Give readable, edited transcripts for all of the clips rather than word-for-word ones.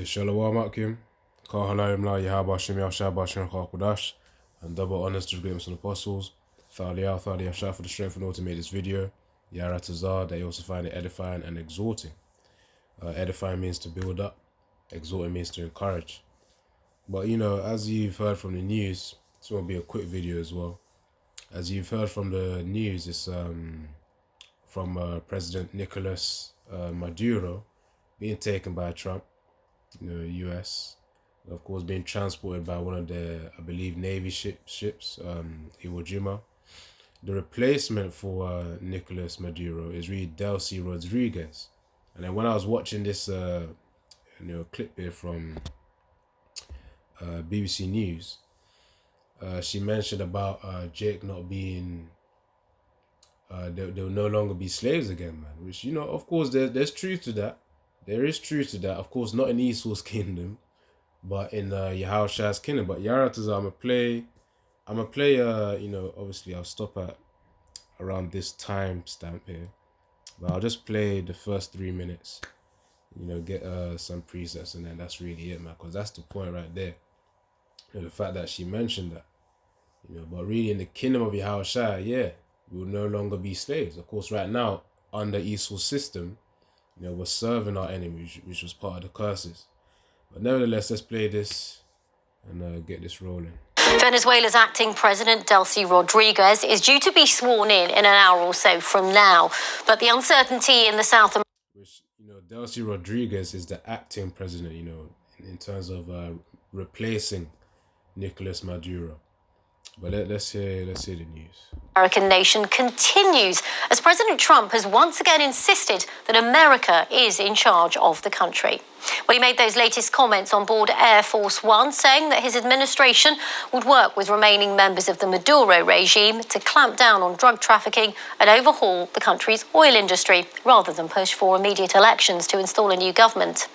Shalom Akim, Kahalayim La Yahabashim Yashabashim Hakudash, and double honors to the greatest of the apostles. Thalia Shah for the strength and all to make this video. Yara Tazar, they also find it edifying and exhorting. Edifying means to build up, exhorting means to encourage. But you know, as you've heard from the news, this will be a quick video as well. As you've heard from the news, it's from President Nicolas Maduro being taken by Trump, US, of course, being transported by one of the, I believe, Navy ships, Iwo Jima. The replacement for Nicolas Maduro is really Delcy Rodriguez. And then when I was watching this, clip here from BBC News, she mentioned about Jake not being, they'll no longer be slaves again, man. Which, you know, of course, there's truth to that. There is truth to that. Of course, not in Esau's kingdom, but in Yahushua's kingdom. But Yaratazar, I'm gonna play, obviously I'll stop at around this time stamp here. But I'll just play the first 3 minutes, get some presets, and then that's really it, man. Because that's the point right there. The fact that she mentioned that, but really in the kingdom of Yahushua, yeah, we will no longer be slaves. Of course, right now, under Esau's system, we're serving our enemies, which was part of the curses. But nevertheless, let's play this and get this rolling. Venezuela's acting president, Delcy Rodriguez, is due to be sworn in an hour or so from now. But the uncertainty in the South... Which, Delcy Rodriguez is the acting president, in terms of replacing Nicolas Maduro. But let's hear the news. American nation continues as President Trump has once again insisted that America is in charge of the country. Well, he made those latest comments on board Air Force One, saying that his administration would work with remaining members of the Maduro regime to clamp down on drug trafficking and overhaul the country's oil industry, rather than push for immediate elections to install a new government.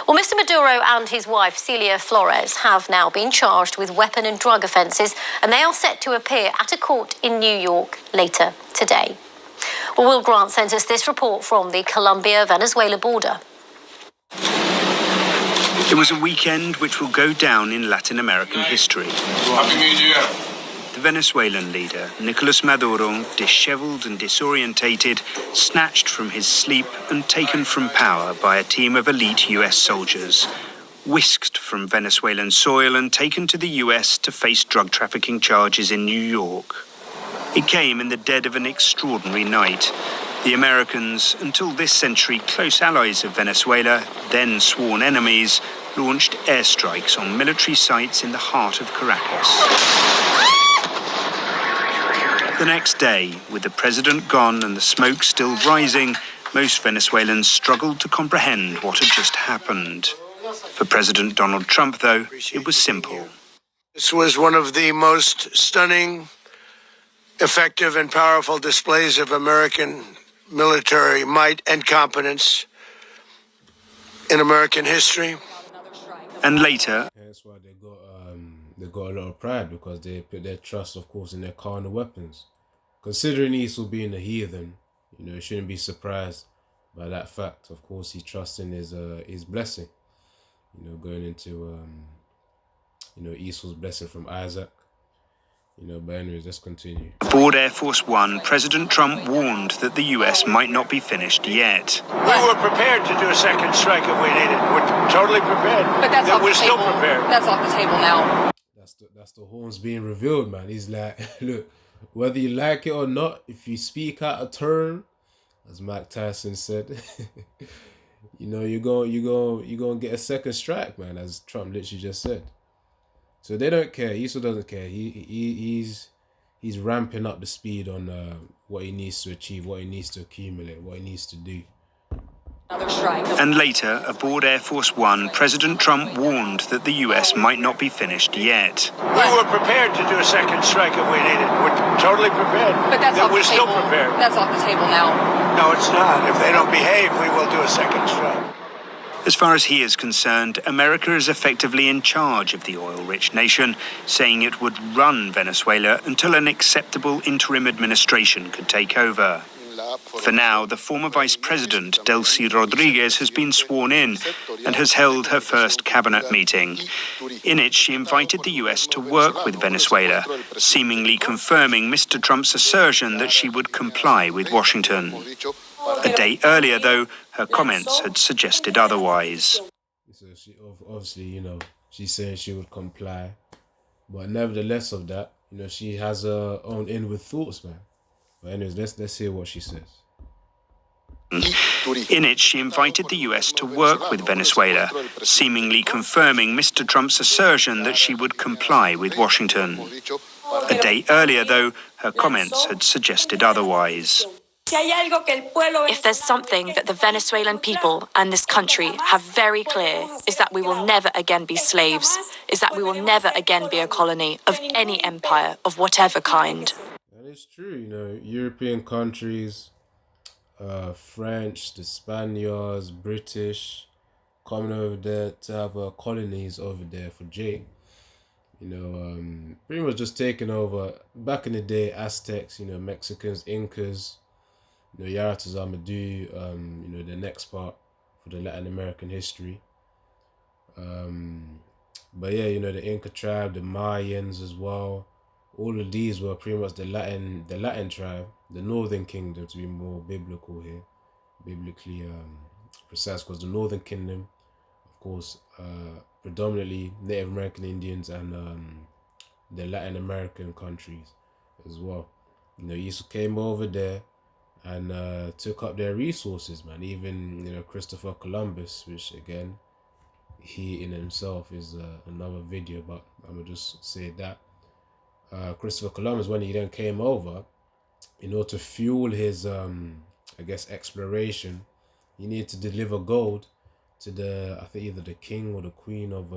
Well, Mr. Maduro and his wife, Celia Flores, have now been charged with weapon and drug offences, and they are set to appear at a court in New York later today. Well, Will Grant sent us this report from the Colombia-Venezuela border. It was a weekend which will go down in Latin American history. Happy New Year. The Venezuelan leader, Nicolas Maduro, dishevelled and disorientated, snatched from his sleep and taken from power by a team of elite US soldiers, whisked from Venezuelan soil and taken to the US to face drug trafficking charges in New York. It came in the dead of an extraordinary night. The Americans, until this century close allies of Venezuela, then sworn enemies, launched airstrikes on military sites in the heart of Caracas. The next day, with the president gone and the smoke still rising, most Venezuelans struggled to comprehend what had just happened. For President Donald Trump, though, it was simple. This was one of the most stunning, effective and powerful displays of American military might and competence in American history. And later, that's why they got a lot of pride, because they put their trust, of course, in their carnal weapons. Considering Esau being a heathen, you shouldn't be surprised by that fact. Of course, he trusts in his blessing, going into Esau's blessing from Isaac. But anyways, let's continue. Aboard Air Force One, President Trump warned that the US might not be finished yet. We were prepared to do a second strike if we needed. We're totally prepared. But that's off the we're table. Still prepared. That's off the table now. That's the horns being revealed, man. He's like, look, whether you like it or not, if you speak out of turn, as Mike Tyson said, you're gonna get a second strike, man, as Trump literally just said. So they don't care. Esau doesn't care. He's ramping up the speed on what he needs to achieve, what he needs to accumulate, what he needs to do. And later, aboard Air Force One, President Trump warned that the US might not be finished yet. We were prepared to do a second strike if we needed. We're totally prepared. But that's off we're the table. Still prepared. That's off the table now. No, it's not. If they don't behave, we will do a second strike. As far as he is concerned, America is effectively in charge of the oil-rich nation, saying it would run Venezuela until an acceptable interim administration could take over. For now, the former Vice President, Delcy Rodriguez, has been sworn in and has held her first cabinet meeting. In it, she invited the US to work with Venezuela, seemingly confirming Mr. Trump's assertion that she would comply with Washington. A day earlier, though, her comments had suggested otherwise. So she obviously, she's saying she would comply, but nevertheless of that, she has her own inward thoughts, man. But anyways, let's hear what she says. In it, she invited the US to work with Venezuela, seemingly confirming Mr. Trump's assertion that she would comply with Washington. A day earlier, though, her comments had suggested otherwise. If there's something that the Venezuelan people and this country have very clear, is that we will never again be slaves, is that we will never again be a colony of any empire of whatever kind. That is true, European countries, French, the Spaniards, British, coming over there to have colonies over there for Jake. Pretty much just taking over. Back in the day, Aztecs, Mexicans, Incas, Yaratas Amadou, the next part for the Latin American history. But yeah, the Inca tribe, the Mayans as well. All of these were pretty much the Latin tribe, the Northern Kingdom, to be more biblical here, biblically precise, because the Northern Kingdom, of course, predominantly Native American Indians and the Latin American countries as well. Yusuf came over there and took up their resources, man. Even Christopher Columbus, which again, he in himself is another video, but I'm gonna just say that Christopher Columbus, when he then came over, in order to fuel his I guess exploration, he needed to deliver gold to I think either the king or the queen of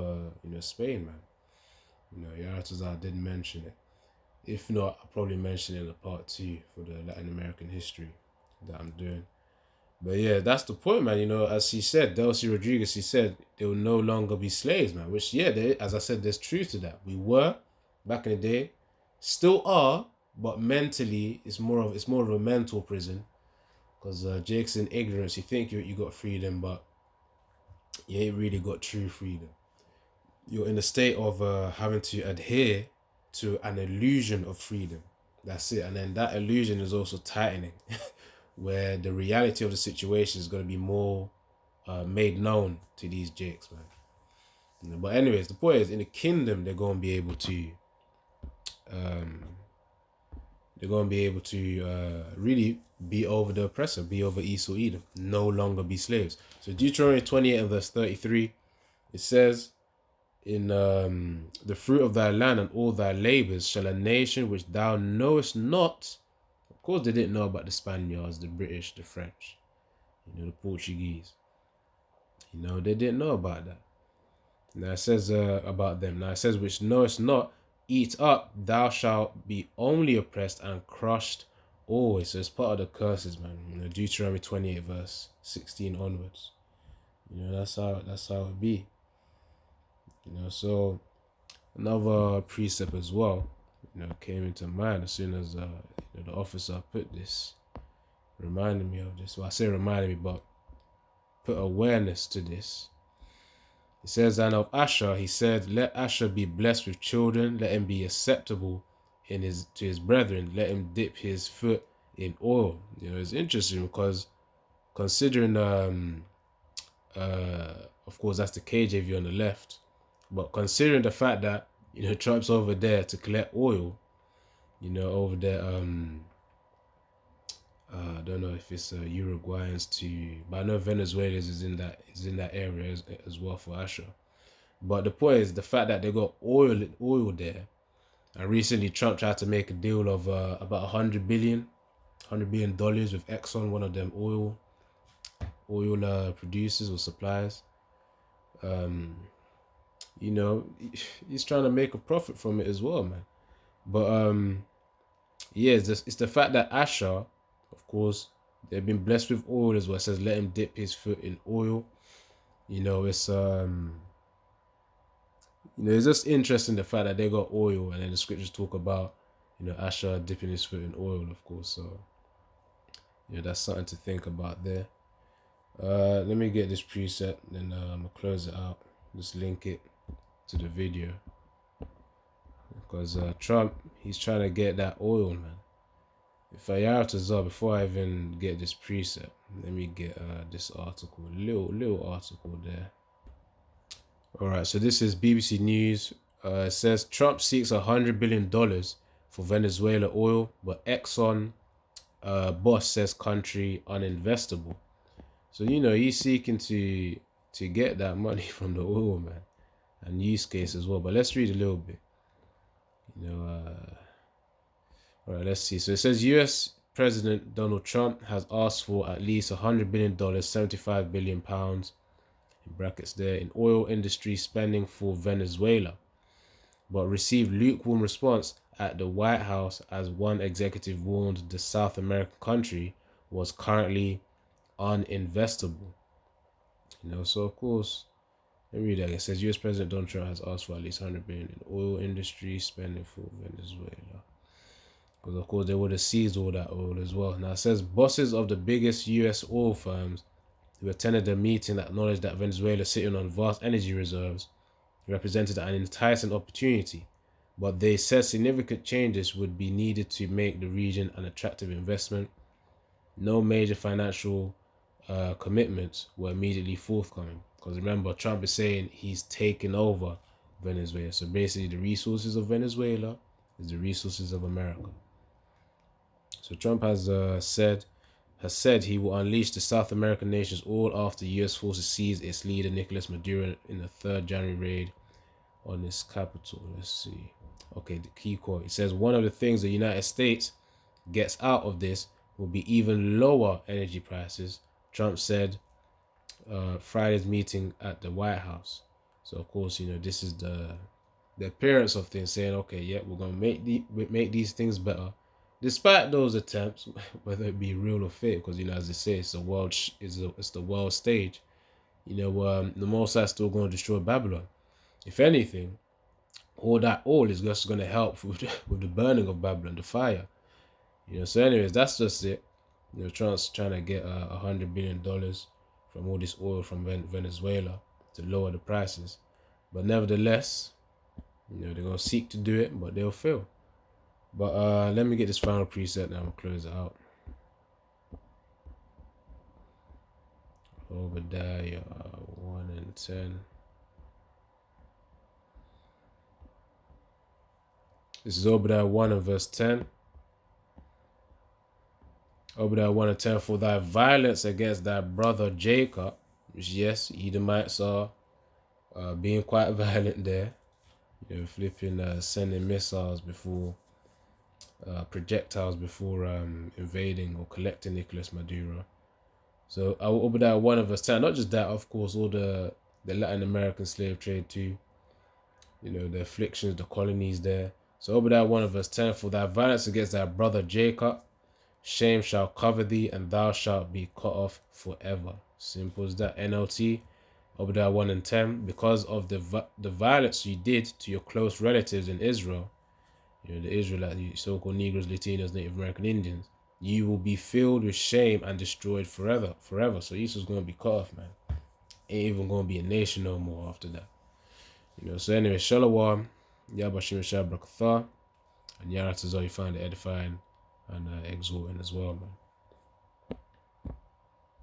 Spain, man. Yaratazar did mention it. If not, I'll probably mention it in a part 2 for the Latin American history that I'm doing. But yeah, that's the point, man. As he said, Delcy Rodriguez, he said they will no longer be slaves, man. Which, yeah, as I said, there's truth to that. We were back in the day, still are, but mentally, it's more of a mental prison. Because Jake's in ignorance. You think you got freedom, but you ain't really got true freedom. You're in a state of having to adhere to an illusion of freedom. That's it. And then that illusion is also tightening, where the reality of the situation is going to be more made known to these Jakes, man. But anyways, the point is, in the kingdom, they're going to be able to really be over the oppressor, be over Esau Edom, no longer be slaves. So Deuteronomy 28 and verse 33, it says, in the fruit of thy land and all thy labors shall a nation which thou knowest not. Of course, they didn't know about the Spaniards, the British, the French, the Portuguese. They didn't know about that. Now it says about them. Now it says, which knowest not, eat up, thou shalt be only oppressed and crushed always. So it's part of the curses, man. Deuteronomy 28 verse 16 onwards. That's how it be. So another precept as well, came into mind as soon as the officer put this, reminded me of this. Well, I say reminded me, but put awareness to this. It says, and of Asher, he said, let Asher be blessed with children, let him be acceptable to his brethren, let him dip his foot in oil. It's interesting because considering of course that's the KJV on the left, but considering the fact that Trump's over there to collect oil, over there I don't know if it's Uruguayans but I know Venezuelans is in that area as well for Asher. But the point is the fact that they got oil there, and recently Trump tried to make a deal of about $100 billion with Exxon, one of them oil producers or suppliers. He's trying to make a profit from it as well, man. But yeah, it's the fact that Asher, of course, they've been blessed with oil as well. It says let him dip his foot in oil. It's it's just interesting the fact that they got oil, and then the scriptures talk about Asher dipping his foot in oil, of course. So Yeah, that's something to think about there. Let me get this preset, then I'm gonna close it out. Just link it to the video because Trump, he's trying to get that oil, man. If I are to Zah, before I even get this preset, let me get this article, little article there. All right, so this is BBC News. It says Trump seeks $100 billion for Venezuela oil, but Exxon boss says country uninvestable. So he's seeking to get that money from the oil, man, and use case as well. But let's read a little bit. All right, let's see. So it says U.S. President Donald Trump has asked for at least $100 billion, 75 billion pounds, in brackets there, in oil industry spending for Venezuela, but received lukewarm response at the White House as one executive warned the South American country was currently uninvestable. So of course, let me read that. It says U.S. President Donald Trump has asked for at least 100 billion in oil industry spending for Venezuela, because of course they would have seized all that oil as well. Now it says bosses of the biggest U.S. oil firms who attended the meeting acknowledged that Venezuela, sitting on vast energy reserves, represented an enticing opportunity, but they said significant changes would be needed to make the region an attractive investment. No major financial commitments were immediately forthcoming, because remember, Trump is saying he's taking over Venezuela. So basically, the resources of Venezuela is the resources of America. So Trump has said he will unleash the South American nations all after U.S. forces seized its leader Nicolas Maduro in the 3rd January raid on its capital. Let's see. Okay, the key quote. It says one of the things the United States gets out of this will be even lower energy prices, Trump said Friday's meeting at the White House. So of course, this is the appearance of things, saying, okay, yeah, we're gonna make these things better, despite those attempts, whether it be real or fake. Because as they say, it's the world it's the world stage. The Most High still going to destroy Babylon. If anything, all that oil is just going to help with the burning of Babylon, the fire. So anyways, that's just it. Trump's trying to get $100 billion from all this oil from Venezuela to lower the prices. But nevertheless, they're going to seek to do it, but they'll fail. But let me get this final preset now. I'm going to close it out. Obadiah 1 and 10. This is Obadiah 1 and verse 10. Obadiah 1 and 10. For thy violence against thy brother Jacob, which yes, Edomites are being quite violent there. Sending missiles before, projectiles before invading or collecting Nicolas Maduro. So Obadiah 1 and verse 10. Not just that, of course, all the Latin American slave trade too. The afflictions, the colonies there. So Obadiah 1 and verse 10. For thy violence against thy brother Jacob, shame shall cover thee, and thou shalt be cut off forever. Simple as that. NLT, Obadiah 1 and 10. Because of the violence you did to your close relatives in Israel, the Israelites, the so-called Negroes, Latinos, Native American Indians, you will be filled with shame and destroyed forever. So Esau's going to be cut off, man. Ain't even going to be a nation no more after that. So anyway, Shalom, Yabashim Shabrakatha, and Yaratazah, you find it edifying and exhorting as well, man.